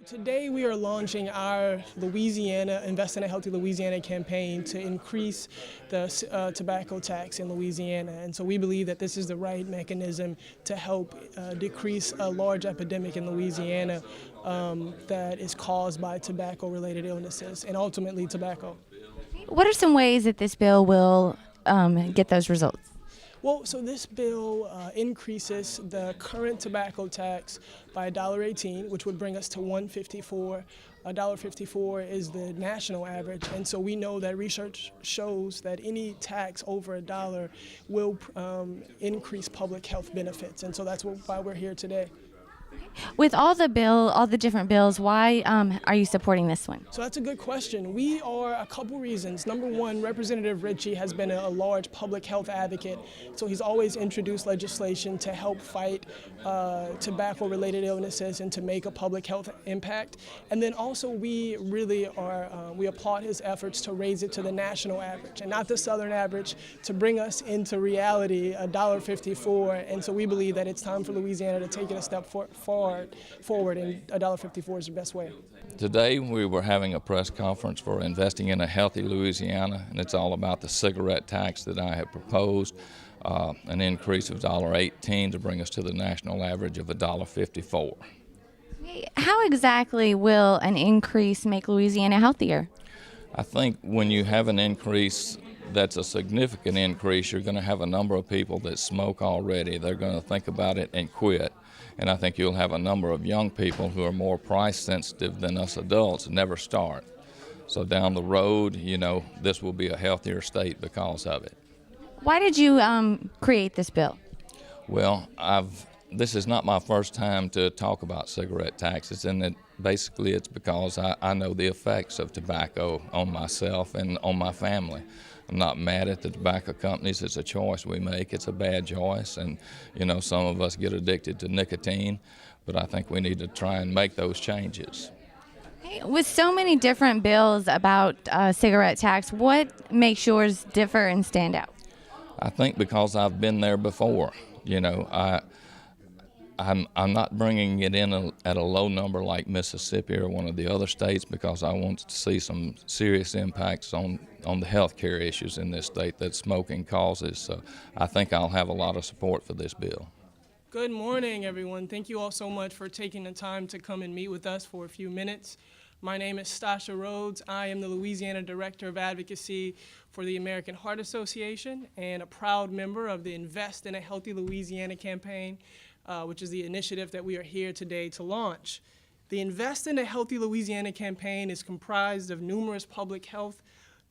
Today we are launching our Louisiana Invest in a Healthy Louisiana campaign to increase the tobacco tax in Louisiana. And so we believe that this is the right mechanism to help decrease a large epidemic in Louisiana that is caused by tobacco-related illnesses and ultimately tobacco. What are some ways that this bill will get those results? Well, so this bill increases the current tobacco tax by $1.18, which would bring us to $1.54. $1.54 is the national average, and so we know that research shows that any tax over $1 will increase public health benefits, and so that's why we're here today. With all the different bills, why are you supporting this one? So that's a good question. We are a couple reasons. Number one, Representative Ritchie has been a large public health advocate, so he's always introduced legislation to help fight tobacco-related illnesses and to make a public health impact. And then also we really we applaud his efforts to raise it to the national average and not the southern average, to bring us into reality, $1.54. And so we believe that it's time for Louisiana to take it a step forward, and $1.54 is the best way. Today we were having a press conference for Investing in a Healthy Louisiana, and it's all about the cigarette tax that I have proposed, an increase of $1.18 to bring us to the national average of $1.54. How exactly will an increase make Louisiana healthier? I think when you have an increase that's a significant increase, you're going to have a number of people that smoke already. They're going to think about it and quit. And I think you'll have a number of young people who are more price sensitive than us adults never start. So down the road, this will be a healthier state because of it. Why did you create this bill? Well, this is not my first time to talk about cigarette taxes, and basically it's because I know the effects of tobacco on myself and on my family. I'm not mad at the tobacco companies. It's a choice we make. It's a bad choice, and some of us get addicted to nicotine, but I think we need to try and make those changes. Hey, with so many different bills about cigarette tax, what makes yours differ and stand out? I think because I've been there before. I'm not bringing it in at a low number like Mississippi or one of the other states because I want to see some serious impacts on the health care issues in this state that smoking causes. So I think I'll have a lot of support for this bill. Good morning, everyone. Thank you all so much for taking the time to come and meet with us for a few minutes. My name is Stasha Rhodes. I am the Louisiana Director of Advocacy for the American Heart Association and a proud member of the Invest in a Healthy Louisiana campaign, which is the initiative that we are here today to launch. The Invest in a Healthy Louisiana campaign is comprised of numerous public health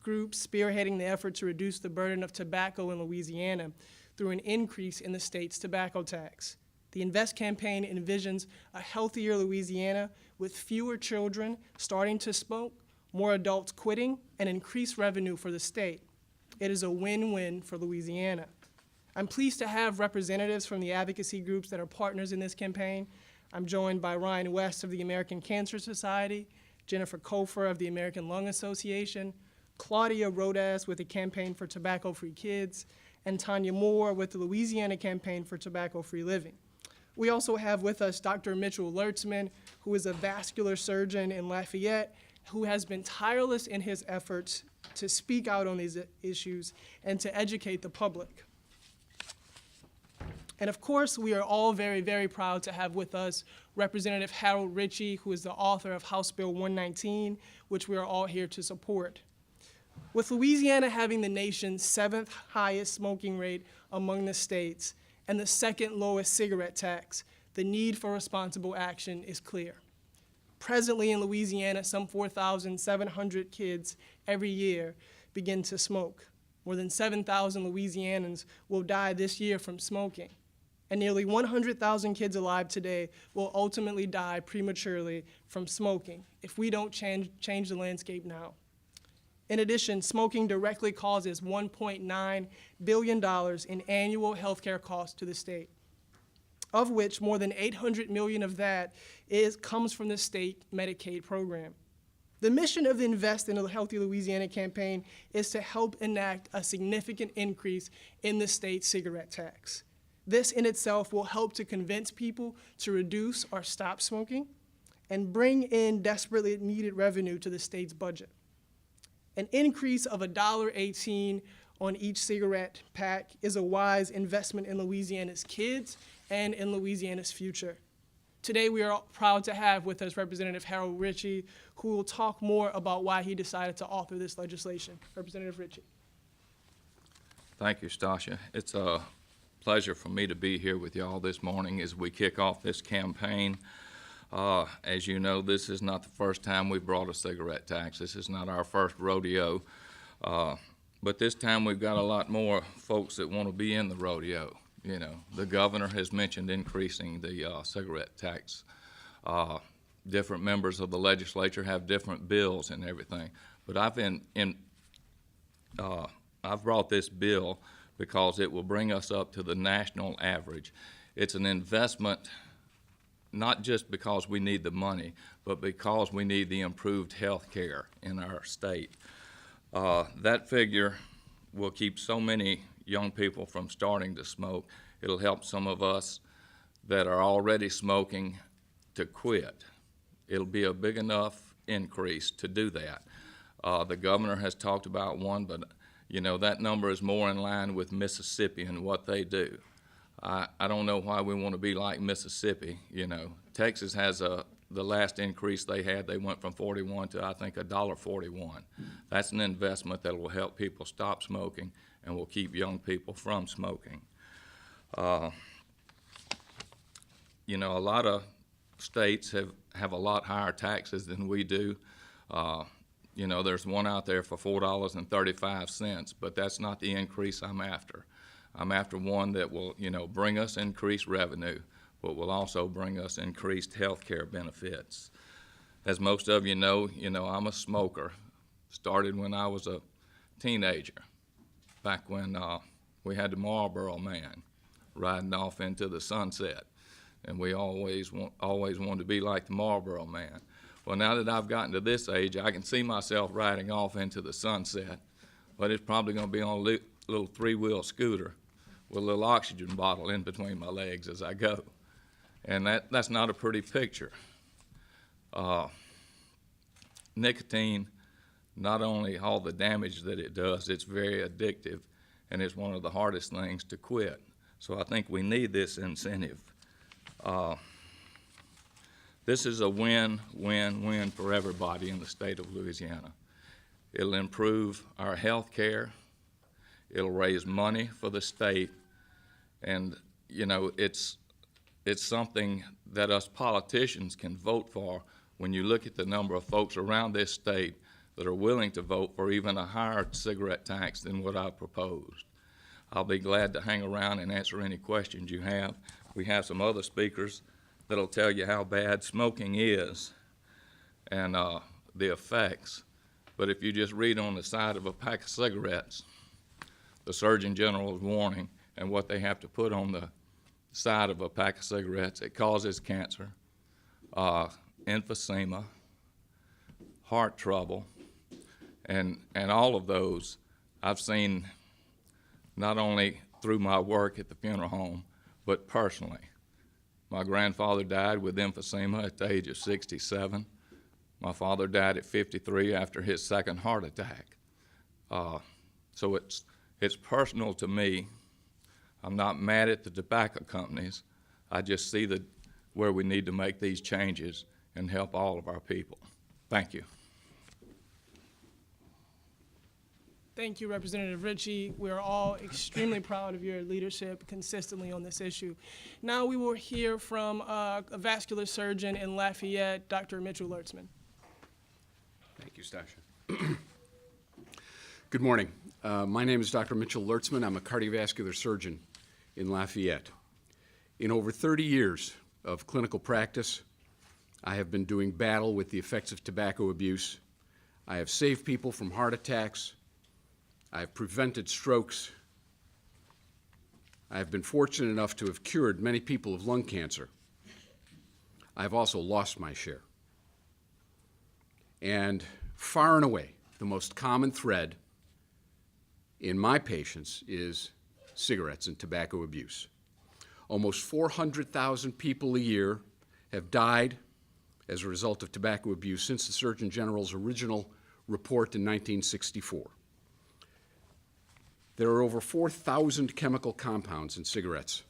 groups spearheading the effort to reduce the burden of tobacco in Louisiana through an increase in the state's tobacco tax. The Invest campaign envisions a healthier Louisiana with fewer children starting to smoke, more adults quitting, and increased revenue for the state. It is a win-win for Louisiana. I'm pleased to have representatives from the advocacy groups that are partners in this campaign. I'm joined by Ryan West of the American Cancer Society, Jennifer Kofer of the American Lung Association, Claudia Rodas with the Campaign for Tobacco-Free Kids, and Tanya Moore with the Louisiana Campaign for Tobacco-Free Living. We also have with us Dr. Mitchell Lertzman, who is a vascular surgeon in Lafayette, who has been tireless in his efforts to speak out on these issues and to educate the public. And of course, we are all very, very proud to have with us Representative Harold Ritchie, who is the author of House Bill 119, which we are all here to support. With Louisiana having the nation's 7th highest smoking rate among the states and the 2nd lowest cigarette tax, the need for responsible action is clear. Presently in Louisiana, some 4,700 kids every year begin to smoke. More than 7,000 Louisianans will die this year from smoking. And nearly 100,000 kids alive today will ultimately die prematurely from smoking if we don't change the landscape now. In addition, smoking directly causes $1.9 billion in annual healthcare costs to the state, of which more than $800 million of that comes from the state Medicaid program. The mission of the Invest in a Healthy Louisiana campaign is to help enact a significant increase in the state's cigarette tax. This in itself will help to convince people to reduce or stop smoking, and bring in desperately needed revenue to the state's budget. An increase of $1.18 on each cigarette pack is a wise investment in Louisiana's kids and in Louisiana's future. Today, we are proud to have with us Representative Harold Ritchie, who will talk more about why he decided to author this legislation. Representative Ritchie. Thank you, Stasha. It's a pleasure for me to be here with y'all this morning as we kick off this campaign. As you know, this is not the first time we've brought a cigarette tax. This is not our first rodeo. But this time we've got a lot more folks that want to be in the rodeo. You know, the governor has mentioned increasing the cigarette tax. Different members of the legislature have different bills and everything. But I've brought this bill because it will bring us up to the national average. It's an investment not just because we need the money, but because we need the improved health care in our state. That figure will keep so many young people from starting to smoke. It'll help some of us that are already smoking to quit. It'll be a big enough increase to do that. The governor has talked about one, but you know, that number is more in line with Mississippi and what they do. I don't know why we want to be like Mississippi. You know, Texas has the last increase they had, they went from 41 to I think $1.41. That's an investment that will help people stop smoking and will keep young people from smoking. You know, a lot of states have a lot higher taxes than we do. You know, there's one out there for $4.35, but that's not the increase I'm after. I'm after one that will, you know, bring us increased revenue, but will also bring us increased health care benefits. As most of you know, I'm a smoker. Started when I was a teenager, back when we had the Marlboro Man riding off into the sunset, and we always wanted to be like the Marlboro Man. Well, now that I've gotten to this age, I can see myself riding off into the sunset, but it's probably going to be on a little three-wheel scooter with a little oxygen bottle in between my legs as I go. And that's not a pretty picture. Nicotine, not only all the damage that it does, it's very addictive, and it's one of the hardest things to quit. So I think we need this incentive. This is a win-win-win for everybody in the state of Louisiana. It'll improve our health care. It'll raise money for the state. And, you know, it's something that us politicians can vote for when you look at the number of folks around this state that are willing to vote for even a higher cigarette tax than what I've proposed. I'll be glad to hang around and answer any questions you have. We have some other speakers that'll tell you how bad smoking is and the effects. But if you just read on the side of a pack of cigarettes, the Surgeon General's warning and what they have to put on the side of a pack of cigarettes, it causes cancer, emphysema, heart trouble, and all of those I've seen not only through my work at the funeral home, but personally. My grandfather died with emphysema at the age of 67. My father died at 53 after his second heart attack. So it's personal to me. I'm not mad at the tobacco companies. I just see where we need to make these changes and help all of our people. Thank you. Thank you, Representative Ritchie. We are all extremely proud of your leadership consistently on this issue. Now we will hear from a vascular surgeon in Lafayette, Dr. Mitchell Lertzman. Thank you, Stasha. Good morning. My name is Dr. Mitchell Lertzman. I'm a cardiovascular surgeon in Lafayette. In over 30 years of clinical practice, I have been doing battle with the effects of tobacco abuse. I have saved people from heart attacks. I have prevented strokes. I have been fortunate enough to have cured many people of lung cancer. I have also lost my share. And far and away, the most common thread in my patients is cigarettes and tobacco abuse. Almost 400,000 people a year have died as a result of tobacco abuse since the Surgeon General's original report in 1964. There are over 4,000 chemical compounds in cigarettes,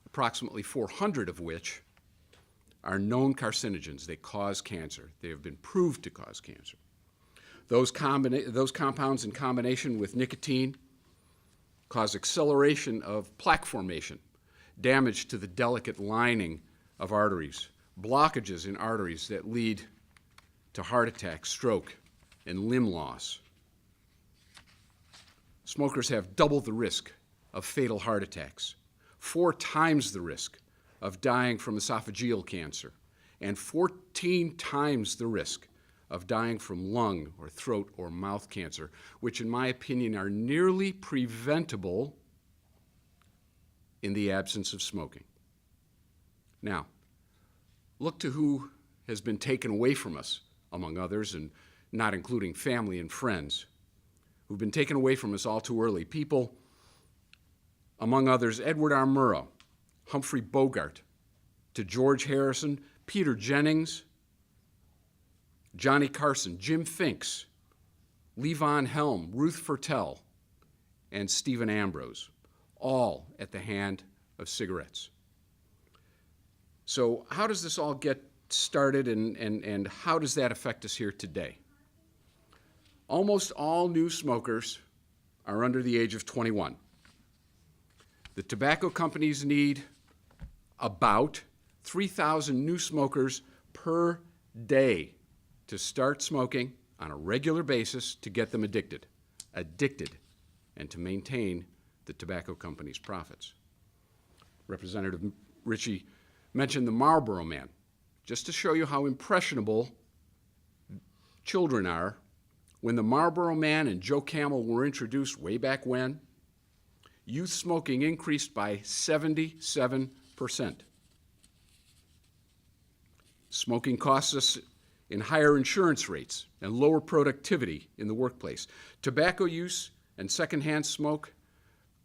approximately 400 of which are known carcinogens. They cause cancer. They have been proved to cause cancer. Those compounds in combination with nicotine cause acceleration of plaque formation, damage to the delicate lining of arteries, blockages in arteries that lead to heart attack, stroke, and limb loss. Smokers have double the risk of fatal heart attacks, 4 times the risk of dying from esophageal cancer, and 14 times the risk of dying from lung or throat or mouth cancer, which in my opinion are nearly preventable in the absence of smoking. Now, look to who has been taken away from us, among others, and not including family and friends, who've been taken away from us all too early. People, among others, Edward R. Murrow, Humphrey Bogart, to George Harrison, Peter Jennings, Johnny Carson, Jim Finks, Levon Helm, Ruth Fertel, and Stephen Ambrose, all at the hand of cigarettes. So how does this all get started, and how does that affect us here today? Almost all new smokers are under the age of 21. The tobacco companies need about 3,000 new smokers per day to start smoking on a regular basis to get them addicted, and to maintain the tobacco company's profits. Representative Ritchie mentioned the Marlboro Man. Just to show you how impressionable children are, when the Marlboro Man and Joe Camel were introduced way back when, youth smoking increased by 77%. Smoking costs us in higher insurance rates and lower productivity in the workplace. Tobacco use and secondhand smoke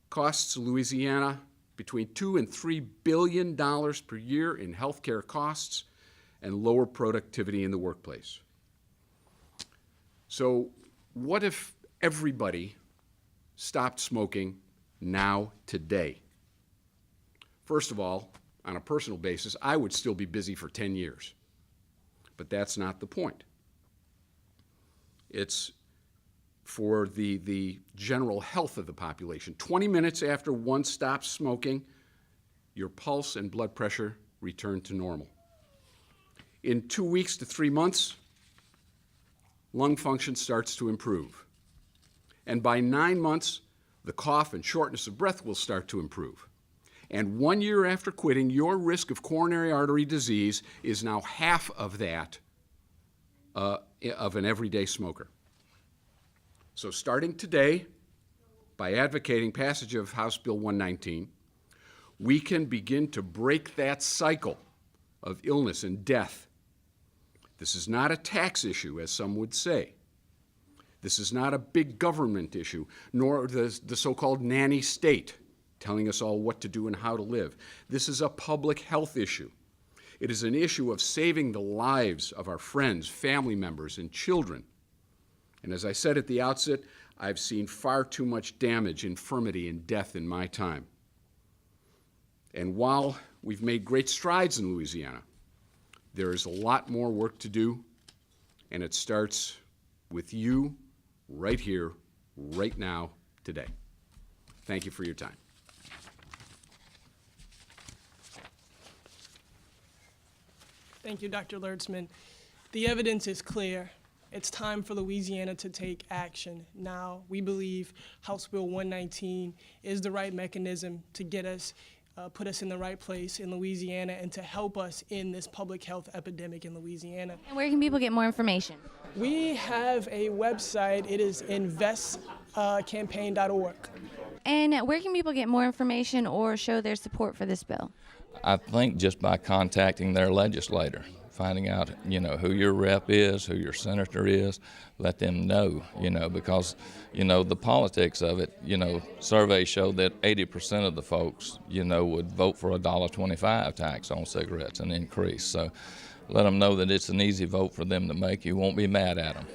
costs Louisiana between $2 and $3 billion per year in healthcare costs and lower productivity in the workplace. So what if everybody stopped smoking now, today? First of all, on a personal basis, I would still be busy for 10 years. But that's not the point. It's for the general health of the population. 20 minutes after one stops smoking, your pulse and blood pressure return to normal. In 2 weeks to 3 months, lung function starts to improve. And by 9 months, the cough and shortness of breath will start to improve. And 1 year after quitting, your risk of coronary artery disease is now half of that of an everyday smoker. So starting today, by advocating passage of House Bill 119, we can begin to break that cycle of illness and death. This is not a tax issue, as some would say. This is not a big government issue, nor the so-called nanny state telling us all what to do and how to live. This is a public health issue. It is an issue of saving the lives of our friends, family members, and children. And as I said at the outset, I've seen far too much damage, infirmity, and death in my time. And while we've made great strides in Louisiana, there is a lot more work to do, and it starts with you right here, right now, today. Thank you for your time. Thank you, Dr. Lertzman. The evidence is clear. It's time for Louisiana to take action now. We believe House Bill 119 is the right mechanism to get us, put us in the right place in Louisiana and to help us in this public health epidemic in Louisiana. And where can people get more information? We have a website. It is investcampaign.org. And where can people get more information or show their support for this bill? I think just by contacting their legislator, finding out, who your rep is, who your senator is. Let them know, because, the politics of it, surveys show that 80% of the folks, would vote for a $1.25 tax on cigarettes, an increase. So let them know that it's an easy vote for them to make. You won't be mad at them.